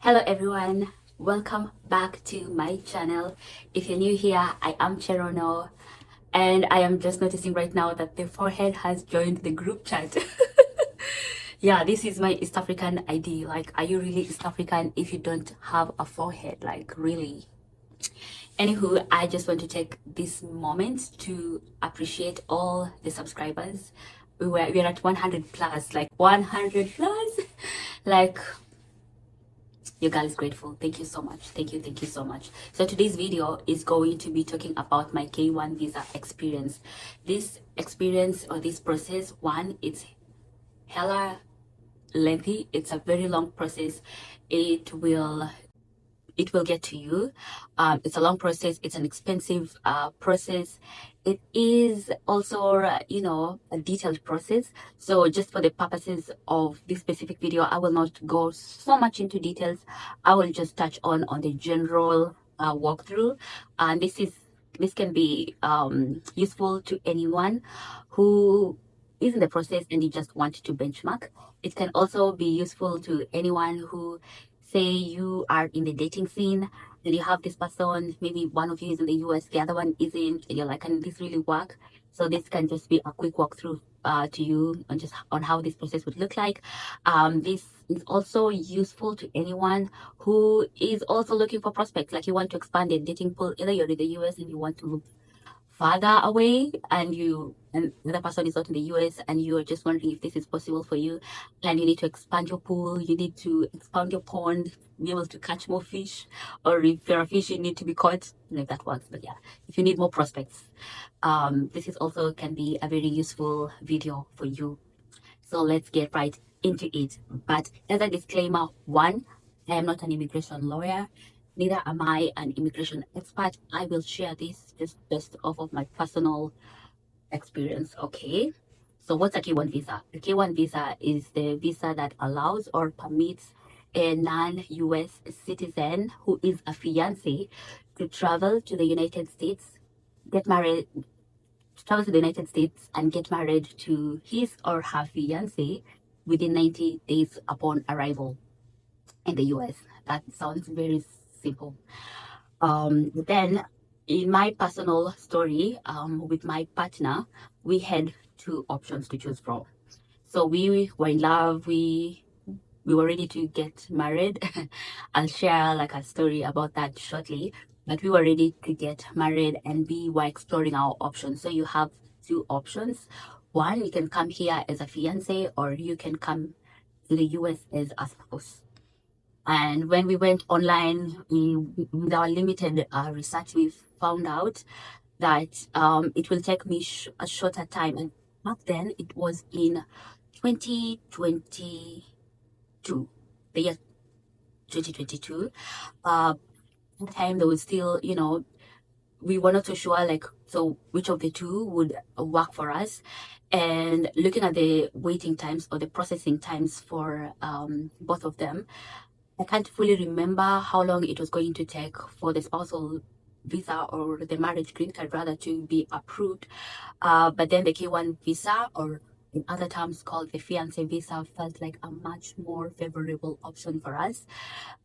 Hello everyone, welcome back to my channel. If you're new here, I am Cherono, and I am just noticing right now that the forehead has joined the group chat. Yeah, this is my East African ID. Like, are you really East African if you don't have a forehead? Like, really? Anywho, I just want to take this moment to appreciate all the subscribers. We're at 100 plus, like 100 plus. Like, your girl is grateful. Thank you so much. Thank you so much. So today's video is going to be talking about my K1 visa experience. This experience or this process, one, it's hella lengthy. It's a very long process. It will get to you. It's a long process. It's an expensive process. It is also, a detailed process. So just for the purposes of this specific video, I will not go so much into details. I will just touch on the general walkthrough. And this can be useful to anyone who is in the process and you just want to benchmark. It can also be useful to anyone who, say you are in the dating scene and you have this person, maybe one of you is in the US, the other one isn't, and you're like, can this really work? So this can just be a quick walkthrough to you on how this process would look like. This is also useful to anyone who is also looking for prospects, like you want to expand your dating pool. Either you're in the US and you want to look farther away, and the other person is not in the US, and you're just wondering if this is possible for you, and you need to expand your pool, you need to expand your pond, be able to catch more fish, or if you're a fish, you need to be caught. I don't know if that works, but yeah, if you need more prospects, this is also can be a very useful video for you. So let's get right into it. But as a disclaimer, one, I am not an immigration lawyer, neither am I an immigration expert. I will share this just based off of my personal experience. Okay. So what's a K1 visa? The K1 visa is the visa that allows or permits a non-US citizen who is a fiancé to travel to the United States, get married, travel to the United States and get married to his or her fiance within 90 days upon arrival in the US. That sounds very simple. Then, in my personal story, with my partner, we had two options to choose from. So we were in love. We were ready to get married. I'll share like a story about that shortly. But we were ready to get married and we were exploring our options. So you have two options. One, you can come here as a fiance, or you can come to the US as a spouse. And when we went online, with our limited research, we found out that it will take me a shorter time. And back then, it was in 2022, the year 2022. That time there was still, we were not so sure, like, so which of the two would work for us. And looking at the waiting times or the processing times for both of them, I can't fully remember how long it was going to take for the spousal visa or the marriage green card rather to be approved. But then the K1 visa, or in other terms called the fiancé visa, felt like a much more favorable option for us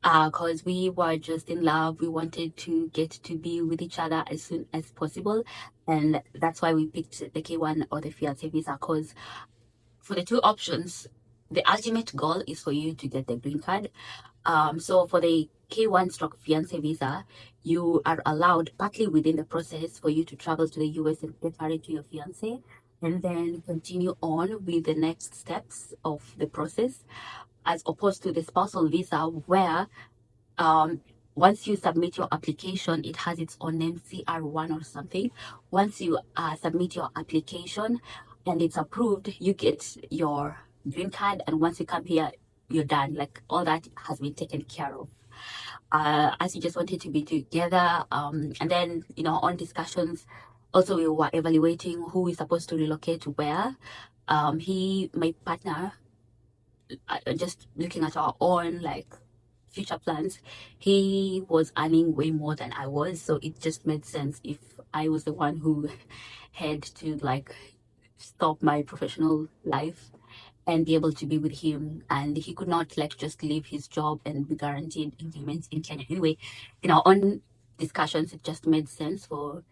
because we were just in love. We wanted to get to be with each other as soon as possible. And that's why we picked the K1 or the fiancé visa, because for the two options, the ultimate goal is for you to get the green card. So for the K1 stroke fiancé visa, you are allowed partly within the process for you to travel to the US and get married to your fiancé, and then continue on with the next steps of the process, as opposed to the spousal visa, where once you submit your application, it has its own name, CR1 or something. Once you submit your application and it's approved, you get your green card. And once you come here, you're done. Like, all that has been taken care of. As you just wanted to be together. And then, on discussions, also we were evaluating who is supposed to relocate to where. My partner, just looking at our own, like, future plans, he was earning way more than I was, so it just made sense if I was the one who had to, like, stop my professional life and be able to be with him. And he could not like just leave his job and be guaranteed employment in Kenya. Anyway, in our own discussions, it just made sense for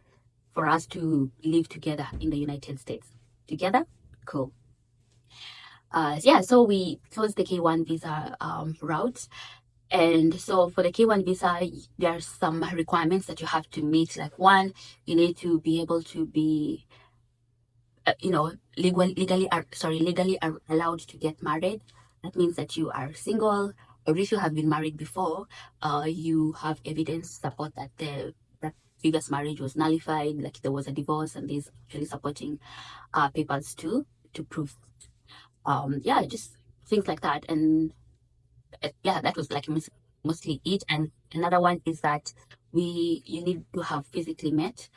us to live together in the United States. Together? Cool. Yeah, so we chose the K1 visa route. And so for the K1 visa, there are some requirements that you have to meet. Like one, you need to be able to be, legally are allowed to get married. That means that you are single, or if you have been married before, you have evidence to support that the that previous marriage was nullified, like there was a divorce, and there's actually supporting papers too to prove. Yeah, just things like that. And yeah, that was like mostly it. And another one is that you need to have physically met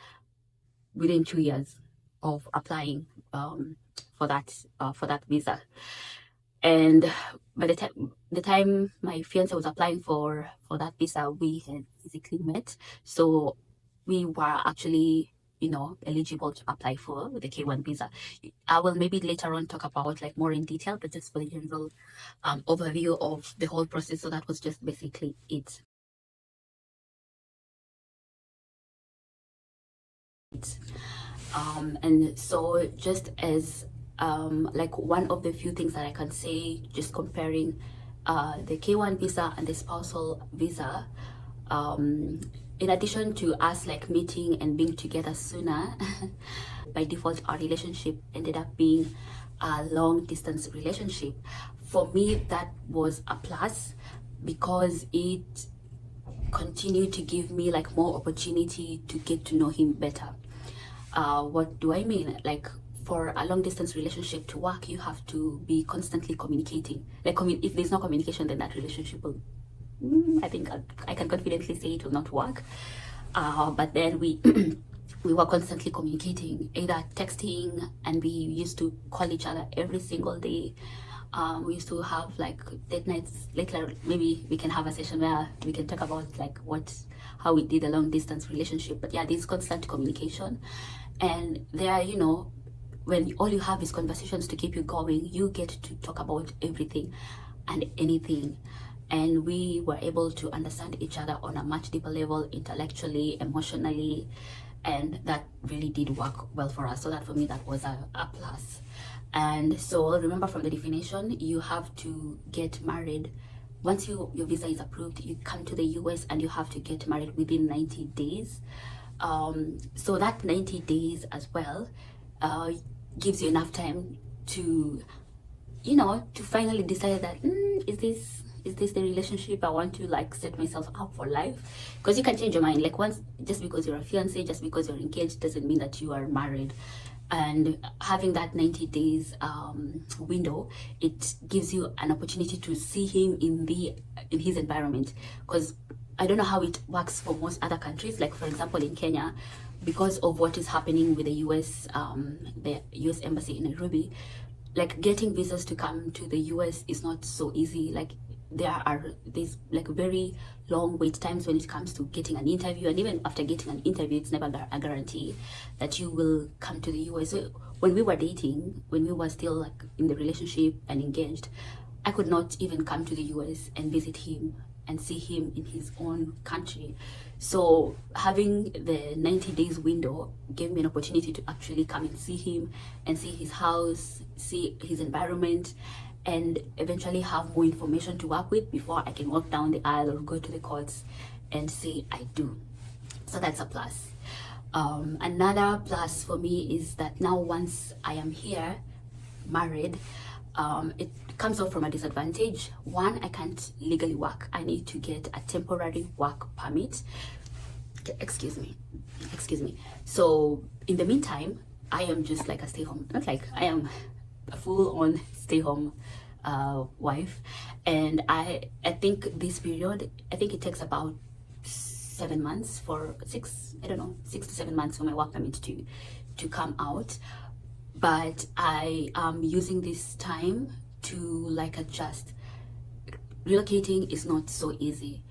within 2 years of applying for that visa. And by the time my fiance was applying for that visa, we had physically met, so we were actually eligible to apply for the K1 visa. I will maybe later on talk about like more in detail, but just for the general overview of the whole process. So that was just basically it. And so just as like one of the few things that I can say, just comparing the K1 visa and the spousal visa, in addition to us like meeting and being together sooner, by default our relationship ended up being a long distance relationship. For me, that was a plus because it continued to give me like more opportunity to get to know him better. What do I mean? Like for a long distance relationship to work, you have to be constantly communicating. Like if there's no communication, then that relationship will, I think I can confidently say it will not work. But then we we were constantly communicating, either texting, and we used to call each other every single day. We used to have like date nights. Later, maybe we can have a session where we can talk about like how we did a long distance relationship. But yeah, there's constant communication, and there, when all you have is conversations to keep you going, you get to talk about everything and anything. And we were able to understand each other on a much deeper level, intellectually, emotionally, and that really did work well for us. So that for me, that was a plus. And so remember, from the definition, you have to get married. Once your visa is approved, you come to the US and you have to get married within 90 days. So that 90 days as well gives you enough time to finally decide that is this the relationship I want to like set myself up for life? Because you can change your mind, like once, just because you're a fiance, just because you're engaged, doesn't mean that you are married. And having that 90 days window, it gives you an opportunity to see him in his environment. Because I don't know how it works for most other countries. Like for example, in Kenya, because of what is happening with the US embassy in Nairobi, like getting visas to come to the US is not so easy. Like there's like very long wait times when it comes to getting an interview, and even after getting an interview, it's never a guarantee that you will come to the US. So when we were dating, when we were still like in the relationship and engaged, I could not even come to the US and visit him and see him in his own country. So having the 90 days window gave me an opportunity to actually come and see him and see his house, see his environment, and eventually have more information to work with before I can walk down the aisle or go to the courts and say I do. So that's a plus. Another plus for me is that now once I am here, married, it comes off from a disadvantage. One, I can't legally work. I need to get a temporary work permit. Excuse me. So in the meantime, I am just like a stay-home, not like I am a full-on stay-home wife. And I think this period, I think it takes about 7 months for 6 to 7 months for my work permit to come out. But I am using this time to like adjust. Relocating is not so easy,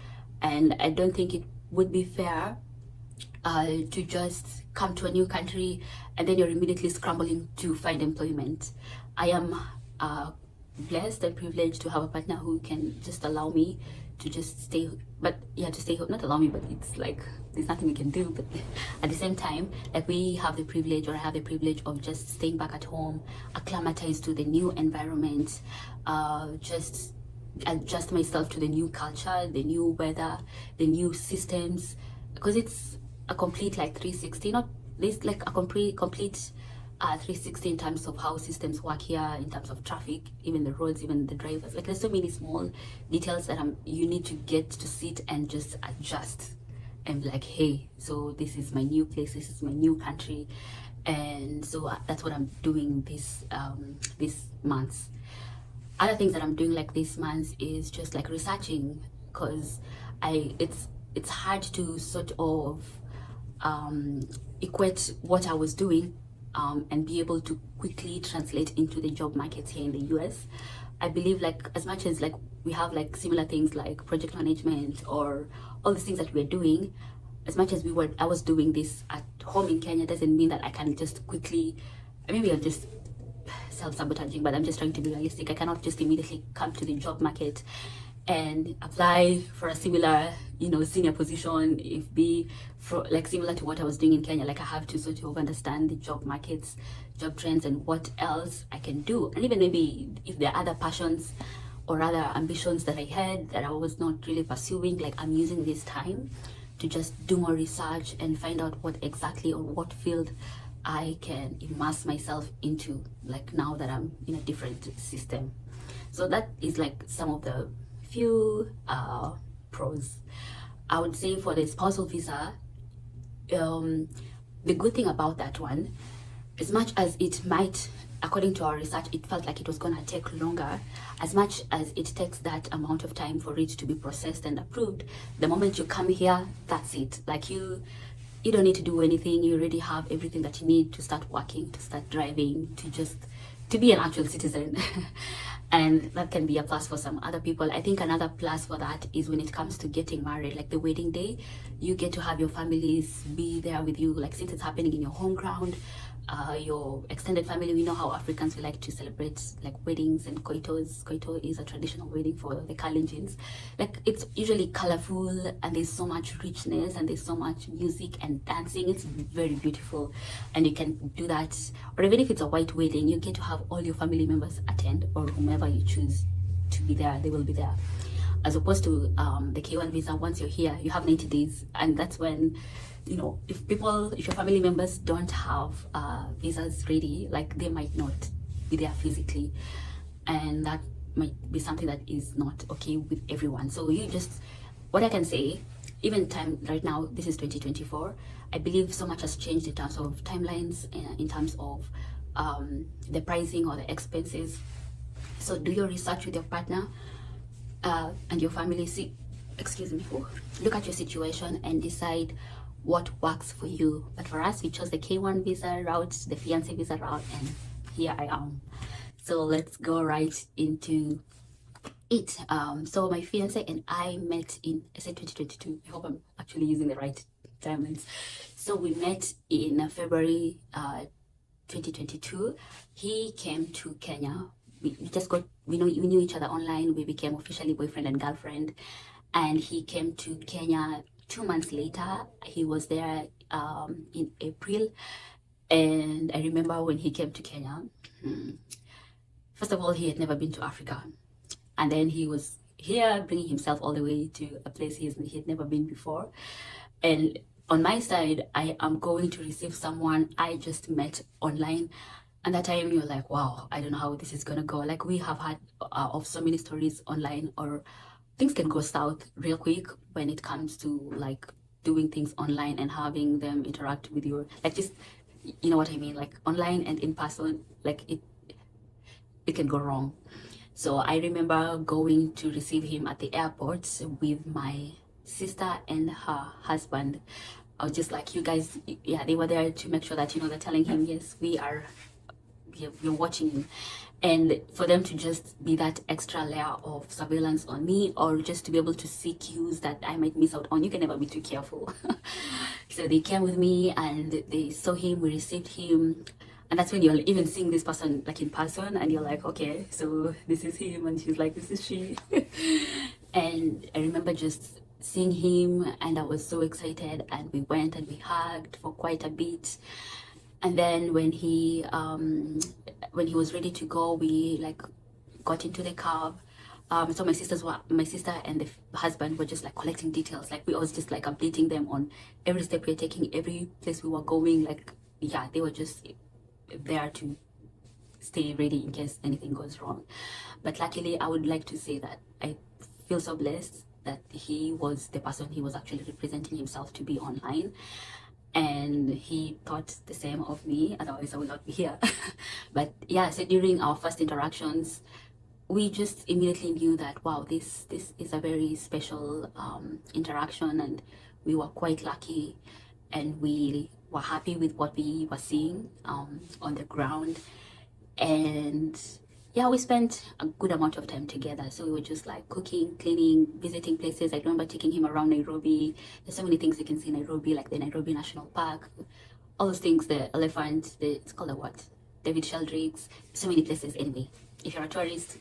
and I don't think it would be fair to just come to a new country and then you're immediately scrambling to find employment. I am blessed and privileged to have a partner who can just allow me to just stay, but yeah, to stay home, not allow me, but it's like there's nothing we can do. But at the same time, like we have the privilege, or I have the privilege of just staying back at home, acclimatized to the new environment, just adjust myself to the new culture, the new weather, the new systems, because it's a complete like 360, not this like a complete 360 in terms of how systems work here, in terms of traffic, even the roads, even the drivers. Like there's so many small details that you need to get to sit and just adjust and be like, hey, so this is my new place, this is my new country. And so that's what I'm doing this month. Other things that I'm doing like this month is just like researching, because it's hard to sort of equate what I was doing and be able to quickly translate into the job markets here in the US. I believe like as much as like we have like similar things like project management or all the things that we're doing, as much as I was doing this at home in Kenya, doesn't mean that I can just quickly, maybe I'm just self-sabotaging, but I'm just trying to be realistic. I cannot just immediately come to the job market and apply for a similar, senior position, if be for like similar to what I was doing in Kenya. Like I have to sort of understand the job markets, job trends, and what else I can do. And even maybe if there are other passions or other ambitions that I had that I was not really pursuing, like I'm using this time to just do more research and find out what exactly or what field I can immerse myself into, like now that I'm in a different system. So that is like some of the few pros. I would say for the spousal visa, the good thing about that one, as much as it might, according to our research, it felt like it was gonna take longer, as much as it takes that amount of time for it to be processed and approved, the moment you come here, that's it. Like you don't need to do anything. You already have everything that you need to start working, to start driving, to be an actual citizen. And that can be a plus for some other people. I think another plus for that is when it comes to getting married, like the wedding day, you get to have your families be there with you, like since it's happening in your home ground, your extended family. We know how Africans, we like to celebrate like weddings and koitos. Koito is a traditional wedding for the Kalenjins. Like it's usually colorful and there's so much richness and there's so much music and dancing. It's very beautiful, and you can do that. Or even if it's a white wedding, you get to have all your family members attend, or whomever you choose to be there, they will be there. As opposed to the K1 visa, once you're here, you have 90 days, and that's when, if your family members don't have visas ready, like they might not be there physically, and that might be something that is not okay with everyone. So what I can say, even time right now, this is 2024, I believe so much has changed in terms of timelines, in terms of the pricing or the expenses. So do your research with your partner and your family. Look at your situation and decide what works for you. But for us, we chose the K1 visa route, the Fiancé visa route, and here I am. So let's go right into it. So my fiancé and I met I said 2022. I hope I'm actually using the right timelines. So we met in February 2022. He came to Kenya. We knew each other online. We became officially boyfriend and girlfriend, and he came to Kenya 2 months later. He was there in April, and I remember when he came to Kenya, first of all, he had never been to Africa, and then he was here bringing himself all the way to a place he had never been before. And on my side, I am going to receive someone I just met online. And that time you're like, wow, I don't know how this is gonna go. Like we have had of so many stories online, or things can go south real quick when it comes to like doing things online and having them interact with you. Like just, you know what I mean? Like online and in person, like it can go wrong. So I remember going to receive him at the airport with my sister and her husband. I was just like, you guys, yeah, they were there to make sure that, they're telling him, yes, we're watching him. And for them to just be that extra layer of surveillance on me, or just to be able to see cues that I might miss out on, you can never be too careful. So they came with me and they saw him, we received him. And that's when you're even seeing this person like in person, and you're like, okay, so this is him, and she's like, this is she. And I remember just seeing him, and I was so excited, and we went and we hugged for quite a bit. And then when he was ready to go, we like got into the car. So my sister and the husband were just like collecting details. Like we was just like updating them on every step we were taking, every place we were going. Like, yeah, they were just there to stay ready in case anything goes wrong. But luckily, I would like to say that I feel so blessed that he was the person he was actually representing himself to be online, and he thought the same of me, otherwise I would not be here. But yeah, so during our first interactions, we just immediately knew that, wow, this is a very special interaction, and we were quite lucky, and we were happy with what we were seeing on the ground. And yeah, we spent a good amount of time together. So we were just like cooking, cleaning, visiting places. I remember taking him around Nairobi. There's so many things you can see in Nairobi, like the Nairobi National Park, all those things, the elephant, it's called a what? David Sheldricks, so many places. Anyway, if you're a tourist,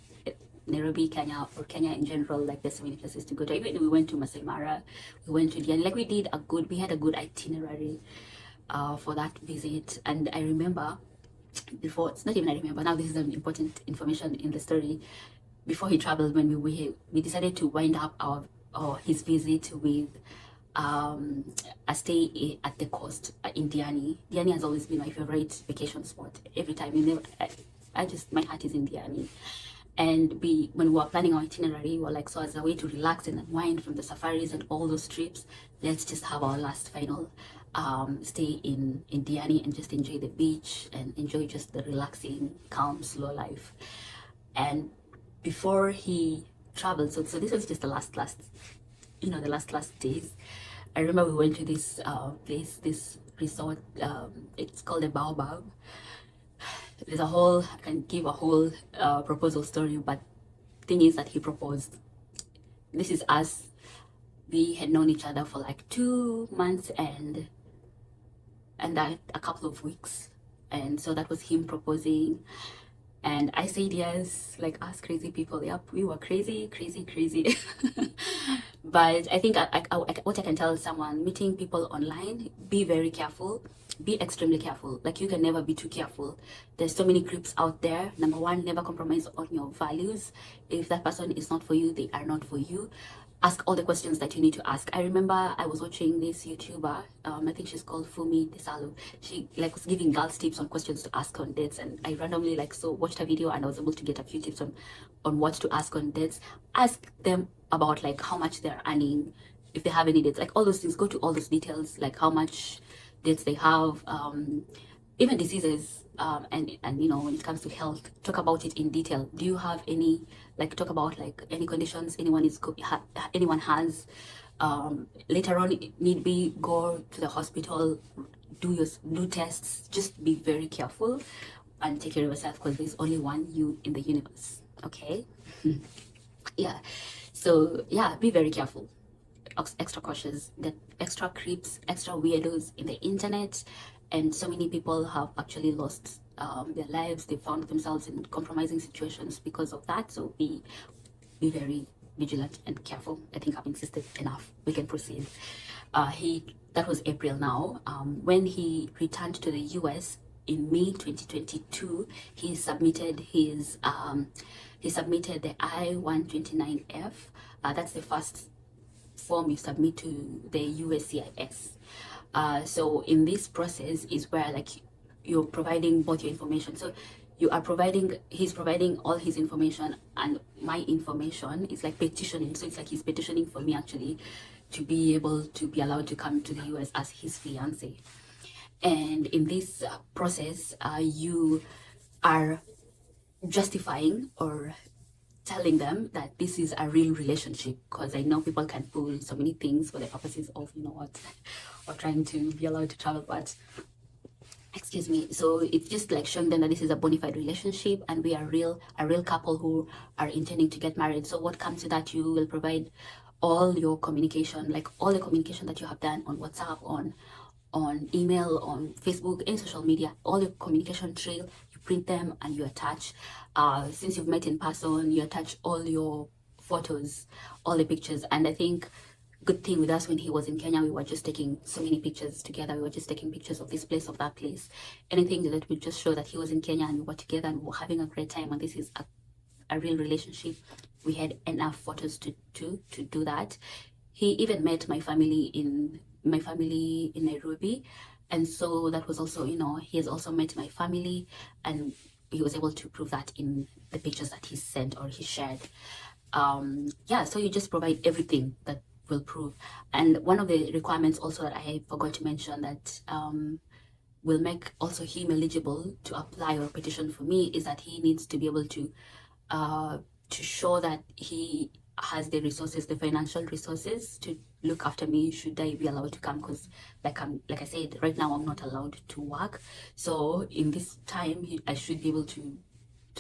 Nairobi, Kenya, or Kenya in general, like there's so many places to go to. Even we went to Masai Mara, we went to Diani, like we had a good itinerary for that visit. And I remember before, it's not even I remember now, this is an important information in the story. Before he traveled, when we decided to wind up his visit with a stay at the coast in Diani. Diani has always been my favorite vacation spot. Every time, I just, my heart is in Diani. And when we were planning our itinerary, we were like, so as a way to relax and unwind from the safaris and all those trips, let's just have our last final stay in Diani and just enjoy the beach and enjoy just the relaxing, calm, slow life. And before he traveled, so this was just the last days. I remember we went to this place, this resort. It's called the Baobab. I can give a whole proposal story, but thing is that he proposed. This is us. We had known each other for like 2 months and a couple of weeks, and so that was him proposing, and I said yes, like us crazy people. Yep, we were crazy. But I think what I can tell someone meeting people online, be very careful, be extremely careful. Like, you can never be too careful. There's so many creeps out there. Number one, never compromise on your values. If that person is not for you, they are not for you. Ask all the questions that you need to ask. I remember I was watching this YouTuber, I think she's called Fumi Desalu. She like was giving girls tips on questions to ask on dates, and I randomly watched her video, and I was able to get a few tips on what to ask on dates. Ask them about like how much they're earning, if they have any dates, like all those things. Go to all those details, like how much dates they have, even diseases, and when it comes to health, talk about it in detail. Do you have any, like, talk about like any conditions anyone has. Later on, need be, go to the hospital, do tests. Just be very careful and take care of yourself, because there's only one you in the universe. Okay. Yeah, so yeah, be very careful, extra cautious. The extra creeps, extra weirdos in the internet, and so many people have actually lost their lives. They found themselves in compromising situations because of that. So be very vigilant and careful. I think I've insisted enough. We can proceed. That was April now. When he returned to the US in May 2022, he submitted the I-129F. That's the first form you submit to the USCIS. So in this process is where like you're providing both your information. So he's providing all his information, and my information is like petitioning. So it's like he's petitioning for me actually to be able to be allowed to come to the US as his fiance. And in this process, you are justifying or telling them that this is a real relationship, because I know people can pull so many things for the purposes of or trying to be allowed to travel, but excuse me. So it's just like showing them that this is a bona fide relationship, and we are a real couple who are intending to get married. So what comes to that, you will provide all your communication, like all the communication that you have done on WhatsApp, on email, on Facebook, any social media, all your communication trail, you print them and you attach. Since you've met in person, you attach all your photos, all the pictures. And I think good thing with us when he was in Kenya, we were just taking so many pictures together. We were just taking pictures of this place, of that place, anything that would just show that he was in Kenya and we were together and we were having a great time. And this is a real relationship. We had enough photos to do that. He even met my family in Nairobi, and so that was also, he has also met my family, and he was able to prove that in the pictures that he sent or he shared. Yeah, so you just provide everything that will prove. And one of the requirements also that I forgot to mention that will make also him eligible to apply or petition for me is that he needs to be able to show that he has the resources, the financial resources to look after me should I be allowed to come, because like I said, right now I'm not allowed to work. So in this time I should be able to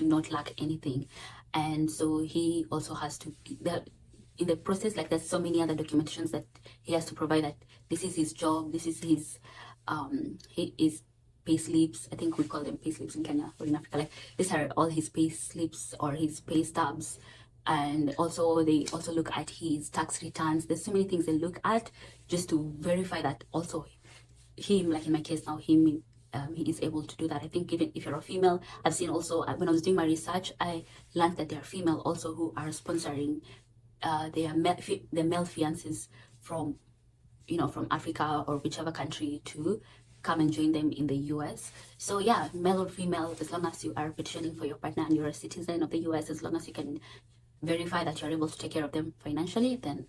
not lack anything. And so he also has to, in the process, like there's so many other documentations that he has to provide, that this is his job, this is his pay slips. I think we call them pay slips in Kenya or in Africa. Like these are all his pay slips or his pay stubs. And also they also look at his tax returns. There's so many things they look at just to verify that also him, like in my case now, he is able to do that. I think even if you're a female, I've seen also when I was doing my research, I learned that there are female also who are sponsoring their male fiancés from Africa or whichever country to come and join them in the US. So yeah, male or female, as long as you are petitioning for your partner and you're a citizen of the US, as long as you can verify that you're able to take care of them financially, then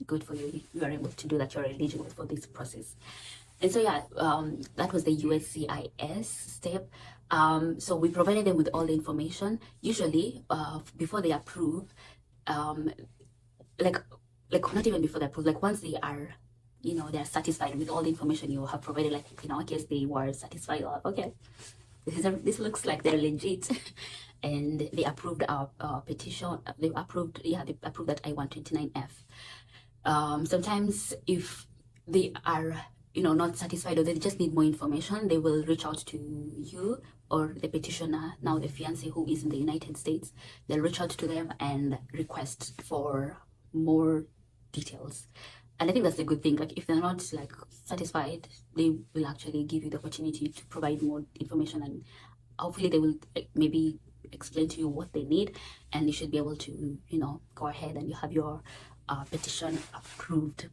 good for you. You are able to do that. You're eligible for this process. And so yeah, that was the USCIS step. So we provided them with all the information. Usually, before they approve, like not even before they approve, like once they are, they're satisfied with all the information you have provided. Like in our case, they were satisfied. Okay, this looks like they're legit. And they approved our petition. They approved that I-129F. Sometimes if they are not satisfied or they just need more information, they will reach out to you or the petitioner, now the fiancé who is in the United States. They'll reach out to them and request for more details. And I think that's a good thing. Like if they're not like satisfied, they will actually give you the opportunity to provide more information, and hopefully they will maybe explain to you what they need, and you should be able to go ahead and you have your petition approved.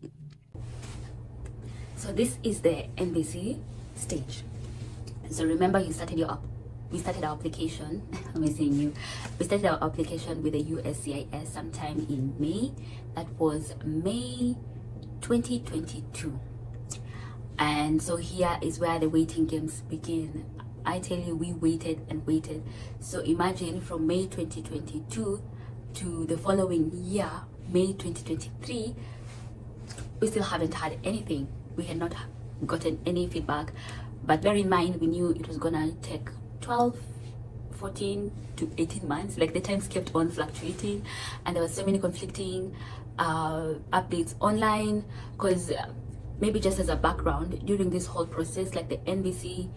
So this is the embassy stage. So remember, we started our application. I'm saying you. We started our application with the USCIS sometime in May. That was May 2022. And so here is where the waiting games begin. I tell you, we waited and waited. So imagine from May 2022 to the following year, May 2023, we still haven't had anything. We had not gotten any feedback. But bear in mind, we knew it was gonna take 12, 14 to 18 months. Like the times kept on fluctuating, and there were so many conflicting updates online. Because maybe just as a background, during this whole process, like the NBC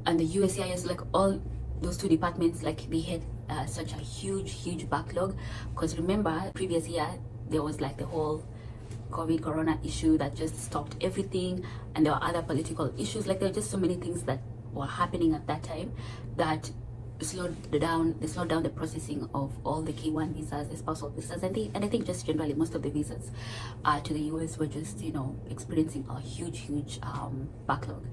and the USCIS, like all those two departments, like they had such a huge backlog. Because remember, previous year there was like the whole corona issue that just stopped everything, and there were other political issues. Like there were just so many things that were happening at that time that slowed down the processing of all the K1 visas, the spousal visas, and I think just generally most of the visas to the US were just experiencing a huge backlog.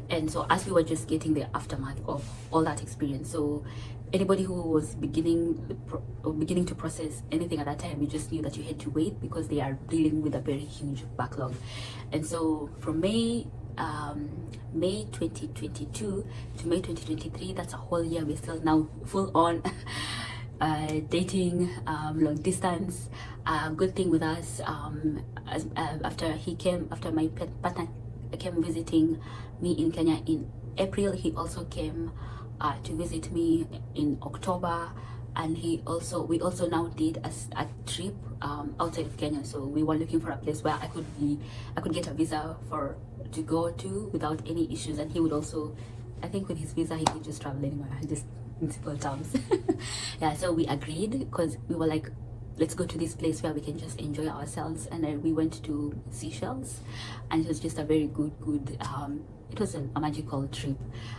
And so as we were just getting the aftermath of all that experience, so anybody who was beginning to process anything at that time, you just knew that you had to wait because they are dealing with a very huge backlog. And so from May 2022 to May 2023, that's a whole year. We're still now full on dating, long distance. Good thing with us, after my partner came visiting me in Kenya in April, he also came to visit me in October, and we also now did a trip outside of Kenya. So we were looking for a place where I could get a visa to go to without any issues, and he would also, I think with his visa he could just travel anywhere, just in simple terms. Yeah, so we agreed because we were like, let's go to this place where we can just enjoy ourselves. And then we went to Seychelles, and it was just a very good it was a magical trip.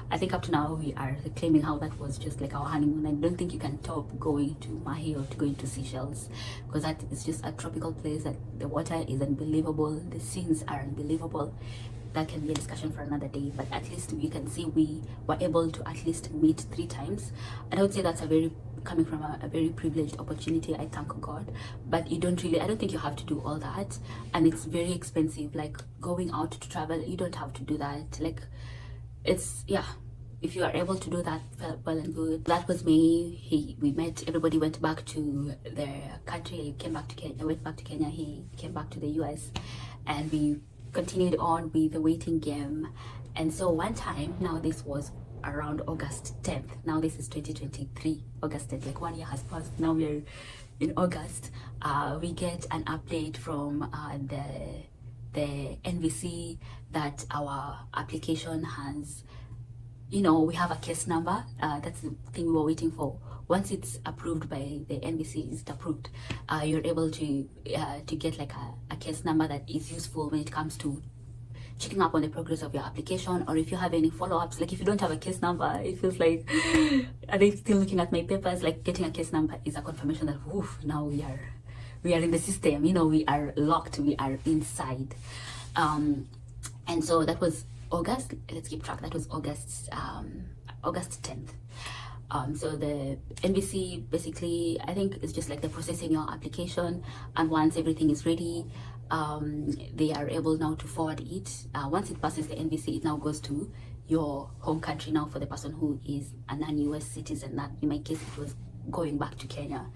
I think up to now we are claiming how that was just like our honeymoon. I don't think you can top going to Mahi or to going to Seychelles, because that is just a tropical place that the water is unbelievable, the scenes are unbelievable. That can be a discussion for another day, but at least you can see we were able to at least meet 3 times, and I would say that's coming from a very privileged opportunity. I thank God. But I don't think you have to do all that, and it's very expensive. Like going out to travel, you don't have to do that. Like, it's, yeah, if you are able to do that, well and good. That was me. We met, everybody went back to their country. Came back to Kenya, went back to Kenya, he came back to the US, and we continued on with the waiting game. And so one time, now this was around August 10th, now this is 2023, August 10th, like 1 year has passed, now we're in August. We get an update from the NVC that our application has, we have a case number. That's the thing we were waiting for. Once it's approved by the NVC, it's approved, you're able to get like a case number that is useful when it comes to checking up on the progress of your application, or if you have any follow-ups. Like if you don't have a case number, it feels like, are they still looking at my papers? Like getting a case number is a confirmation that, woof, now we are in the system, we are locked, we are inside. And so that was August, let's keep track, that was August 10th. So the NVC basically, I think it's just like they're processing your application, and once everything is ready, they are able now to forward it. Once it passes the NVC, it now goes to your home country now for the person who is a non-US citizen. That in my case, it was going back to Kenya.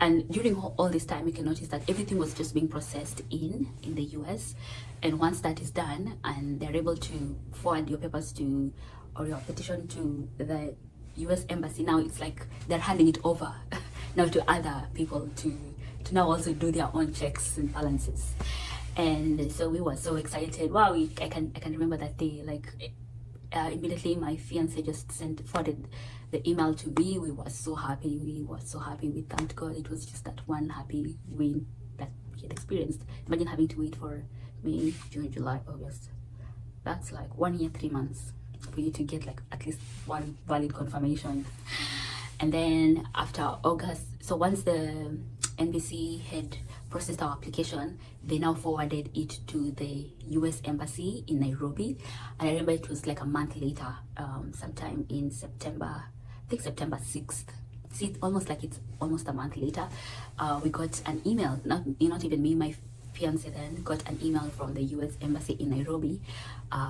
And during all this time, you can notice that everything was just being processed in the US. And once that is done, and they're able to forward your papers or your petition to the US embassy, now it's like they're handing it over now to other people to now also do their own checks and balances. And so we were so excited. Wow, I can remember that day, like immediately my fiance just forwarded the email to me. We were so happy. We thanked God. It was just that one happy win that we had experienced. Imagine having to wait for May, June, July, August. That's like 1 year, 3 months for you to get like at least one valid confirmation. And then after August, so once the NBC had processed our application, they now forwarded it to the US embassy in Nairobi. And I remember it was like a month later, sometime in September, I think September 6th. See, almost like it's almost a month later, we got an email, not even me, my fiance then got an email from the US embassy in Nairobi,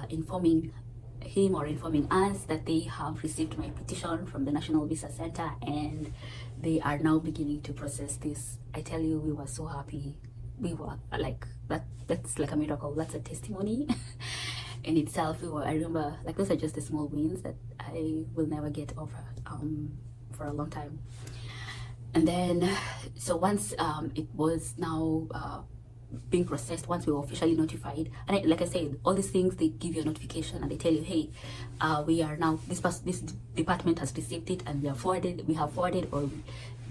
informing him or informing us that they have received my petition from the National Visa Center and they are now beginning to process this. I tell you, we were so happy. We were like, that's like a miracle. That's a testimony in itself. I remember, like, those are just the small wins that I will never get over for a long time. And then, so once it was now being processed, once we were officially notified, and like I said, all these things, they give you a notification and they tell you, hey, we are now, this department has received it and we have forwarded, or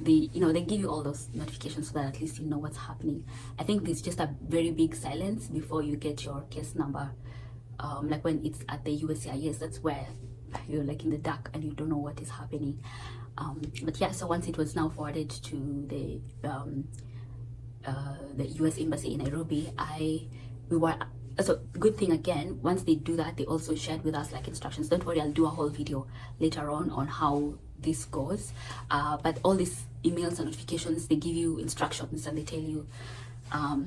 they give you all those notifications so that at least you know what's happening. I think there's just a very big silence before you get your case number. Like when it's at the USCIS, that's where you're like in the dark and you don't know what is happening. But yeah, so once it was now forwarded to the US embassy in Nairobi, so good thing again, once they do that, they also shared with us like instructions. Don't worry, I'll do a whole video later on how this goes, but all these emails and notifications, they give you instructions and they tell you,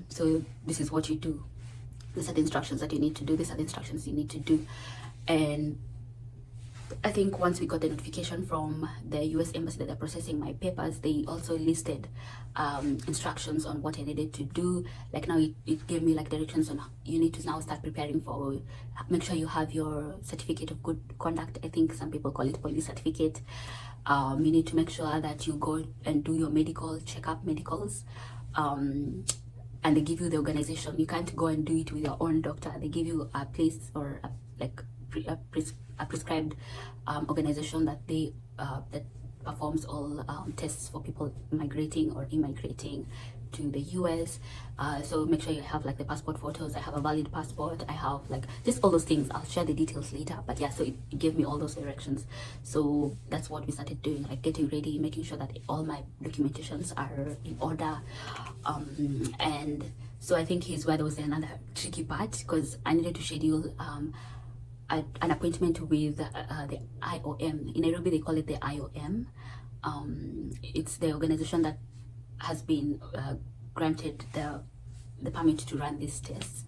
so this is what you do, these are the instructions that you need to do, these are the instructions you need to do. And I think once we got the notification from the US embassy that they're processing my papers, they also listed instructions on what I needed to do. Like now it gave me like directions on you need to now start preparing for, make sure you have your certificate of good conduct. I think some people call it police certificate. You need to make sure that you go and do your medical checkup, medicals. and they give you the organization. You can't go and do it with your own doctor. They give you a place or a prescribed organization that they that performs all tests for people migrating or immigrating to the US. So make sure you have like the passport photos. I have a valid passport. I have like just all those things. I'll share the details later. But yeah, so it gave me all those directions. So that's what we started doing, like getting ready, making sure that all my documentations are in order. And so I think here's where there was another tricky part, because I needed to schedule an appointment with the IOM. In Nairobi, they call it the IOM. It's the organization that has been granted the permit to run these tests.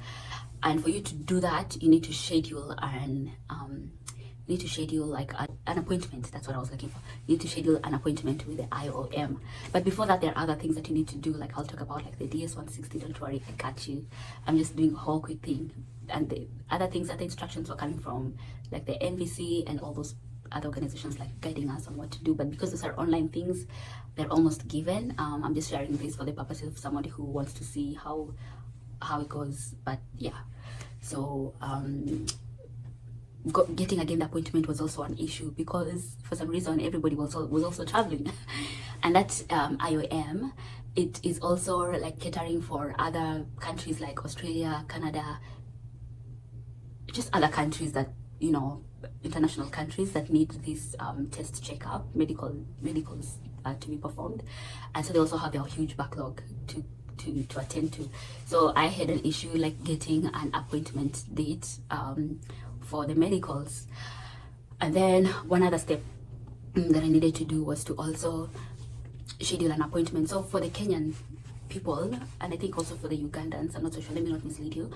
And for you to do that, you need to schedule like an appointment. That's what I was looking for. You need to schedule an appointment with the IOM. But before that, there are other things that you need to do. Like I'll talk about like the DS-160. Don't worry, I got you. I'm just doing a whole quick thing. And the other things, other instructions were coming from like the NVC and all those other organizations, like guiding us on what to do. But because those are online things, they're almost given. I'm just sharing this for the purposes of somebody who wants to see how it goes. But yeah, so getting again the appointment was also an issue, because for some reason everybody was also traveling. And that IOM, it is also like catering for other countries like Australia, Canada, just other countries that, you know, international countries that need this test checkup, medicals to be performed. And so they also have their huge backlog to attend to. So I had an issue like getting an appointment date for the medicals. And then one other step that I needed to do was to also schedule an appointment. So for the Kenyan people, and I think also for the Ugandans, I'm not so sure, let me not mislead you,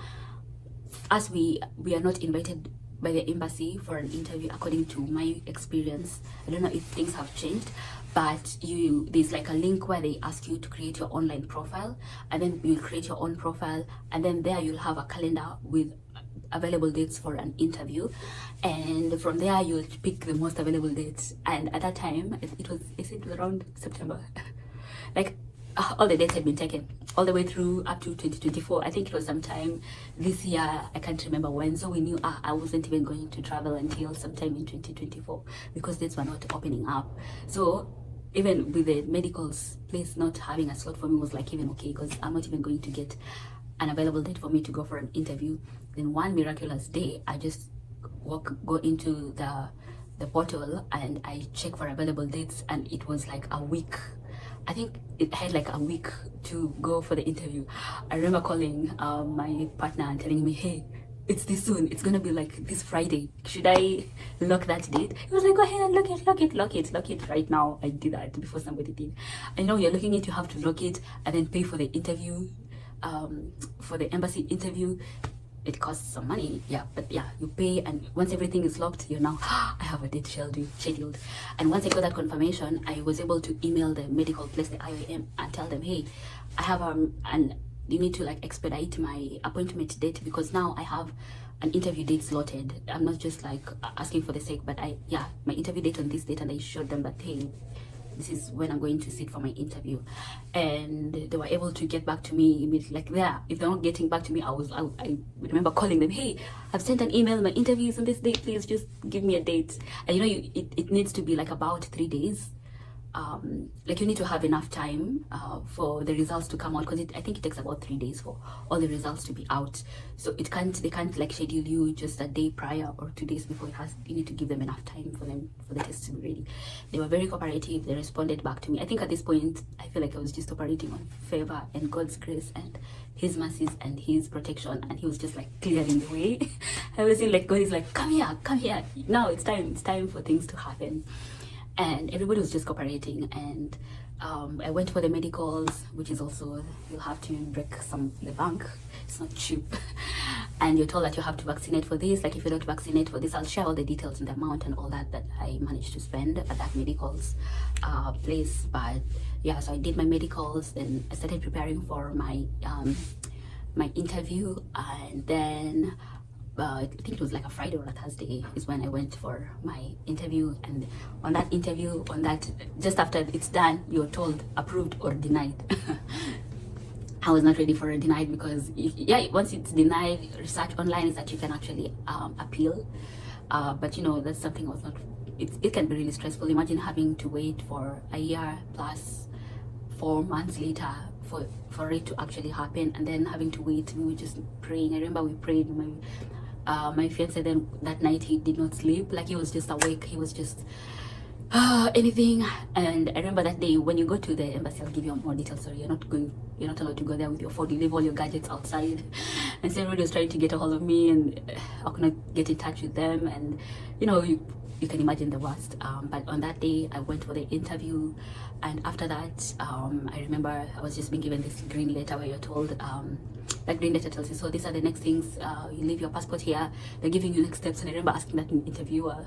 as we are not invited by the embassy for an interview, according to my experience. I don't know if things have changed, but there's like a link where they ask you to create your online profile, and then you'll create your own profile, and then there you'll have a calendar with available dates for an interview, and from there you'll pick the most available dates. And at that time it was around September. Like all the dates had been taken all the way through up to 2024. I think it was sometime this year, I can't remember when. So we knew I wasn't even going to travel until sometime in 2024, because dates were not opening up. So even with the medicals place not having a slot for me was like even okay, because I'm not even going to get an available date for me to go for an interview. Then one miraculous day, I just go into the portal and I check for available dates, and it was like a week. I think it had like a week to go for the interview. I remember calling my partner and telling me, hey, it's this soon. It's gonna be like this Friday. Should I lock that date? He was like, go ahead and lock it right now. I did that before somebody did. I know you're looking at, you have to lock it and then pay for the interview, for the embassy interview. It costs some money, yeah, but yeah, you pay, and once everything is locked, you're now, I have a date scheduled. And once I got that confirmation, I was able to email the medical place, the IOM, and tell them, hey, I have and you need to like expedite my appointment date, because now I have an interview date slotted. I'm not just like asking for the sake, but my interview date on this date, and I showed them that, hey, this is when I'm going to sit for my interview. And they were able to get back to me immediately. Like, if they're not getting back to me, I remember calling them, hey, I've sent an email, my interview is on this date, please just give me a date. And you know, it needs to be like about 3 days. Like you need to have enough time for the results to come out, because I think it takes about 3 days for all the results to be out. So they can't like schedule you just a day prior or 2 days before. You need to give them enough time for the test to be ready. They were very cooperative. They responded back to me. I think at this point I feel like I was just operating on favor and God's grace and his mercies and his protection, and he was just like clearing the way. I was like, God is like, come here, now it's time for things to happen. And everybody was just cooperating. And I went for the medicals, which is also, you'll have to break the bank. It's not cheap. And you're told that you have to vaccinate for this. Like if you don't vaccinate for this, I'll share all the details and the amount and all that I managed to spend at that medicals place. But yeah, so I did my medicals, then I started preparing for my my interview, and then I think it was like a Friday or a Thursday is when I went for my interview. And on that interview, just after it's done, you're told approved or denied. I was not ready for a denied, because yeah, once it's denied, research online is that you can actually appeal. But you know, that's something I was not. It can be really stressful. Imagine having to wait for a year plus 4 months later for it to actually happen, and then having to wait. We were just praying. I remember we prayed. My fiance, then that night he did not sleep. Like, he was just awake. He was just anything. And I remember that day, when you go to the embassy, I'll give you more details. So you're not allowed to go there with your phone. You leave all your gadgets outside. And so everybody was trying to get a hold of me, and I could not get in touch with them. And you know, you can imagine the worst. But on that day, I went for the interview, and after that, I remember I was just being given this green letter where you're told, that green letter tells you, so these are the next things. You leave your passport here. They're giving you next steps. And I remember asking that interviewer,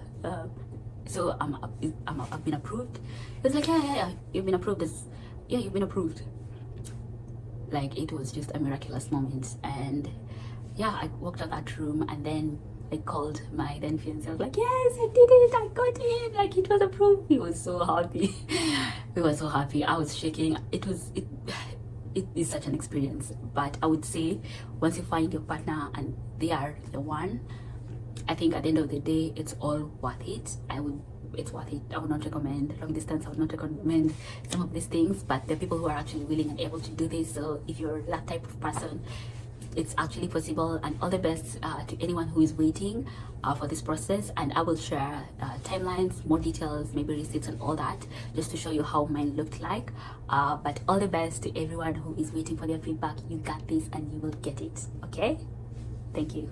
so I've been approved. It's like, yeah, you've been approved. Yeah, you've been approved. Like, it was just a miraculous moment. And yeah, I walked out that room, and then I called my then fiancé. I was like, yes, I did it, I got in, like, it was approved. He was so happy. We were so happy. I was shaking. It is such an experience. But I would say, once you find your partner and they are the one, I think at the end of the day, it's all worth it. It's worth it. I would not recommend long distance. I would not recommend some of these things, but there are people who are actually willing and able to do this. So if you're that type of person, it's actually possible. And all the best to anyone who is waiting for this process. And I will share timelines, more details, maybe receipts and all that, just to show you how mine looked like. But all the best to everyone who is waiting for their feedback. You got this, and you will get it. Okay, thank you.